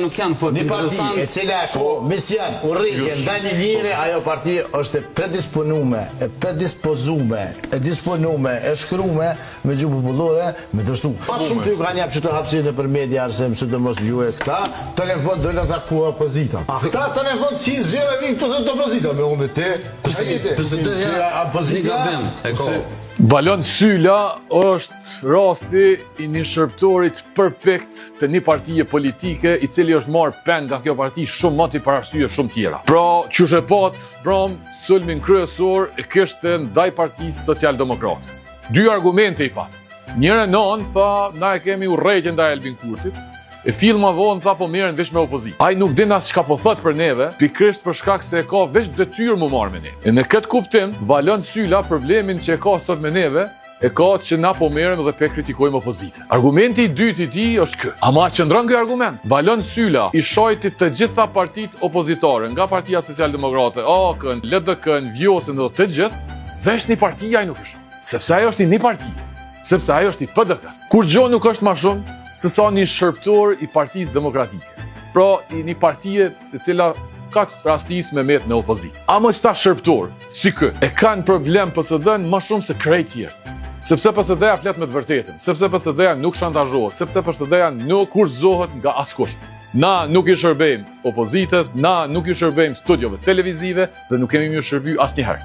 nuk janë fort interesant. Një parti e cila ka mision, urrëtie ndaj një njeri, ajo parti është e predisponume, e shkrume me gjuhë popullore, me dështu. Pa shumë ty kanë jap çdo hapësirë për media arse sidomos juve këta, telefon do të takuar opozita. Këta telefon si zgjerë vin këtu të opozita me unë te. Pse do ja opozita e ka. Valon Sylla është rasti i një shërptorit perfekt të një partije politike i cili është marrë peng nga kjo parti shumë moti për arsye shumë tjera. Pra, qysh e pat, sulmin kryesor e kishte ndaj Partisë Socialdemokrate. Dy argumente i pat. Njëra non tha, na e kemi urrëtie ndaj Albin Kurtit. E fillma vonë tha po merren veç me opozitë. Ai nuk din as çka po thot për neve, pikërisht për shkak se e ka veç detyrë mu marrë me ne. E në këtë kuptim, Valon Sylla problemin që e ka sot me neve, e ka që na po merrem dhe pe kritikojmë opozitën. Argumenti i dytë i tij është ky. Ama qëndron ky argument. Valon Sylla i shojti të gjitha partitë opozitare, nga Partia Socialdemokrate, AK-n, LDK-n, Vjosën dhe të gjithë, veç një parti ai nuk është. Sepse ajo është një parti. Sepse ajo është i PDK-s. Kur gjë nuk është më shumë se sa një shërptor i Partisë Demokratike. Pra, një partije se cila ka të rastis me met në opozitë. Ama qëta shërptor, si kë, e kanë problem PSD-n më shumë se krejt tjerë. Sepse PSD-ja flet me të vërtetën, sepse PSD-ja nuk shantazhohet, sepse PSD-ja nuk kurzohet nga askush. Na nuk i shërbejmë opozitës, na nuk i shërbejmë studiove televizive dhe nuk kemi më shërby asnjëherë.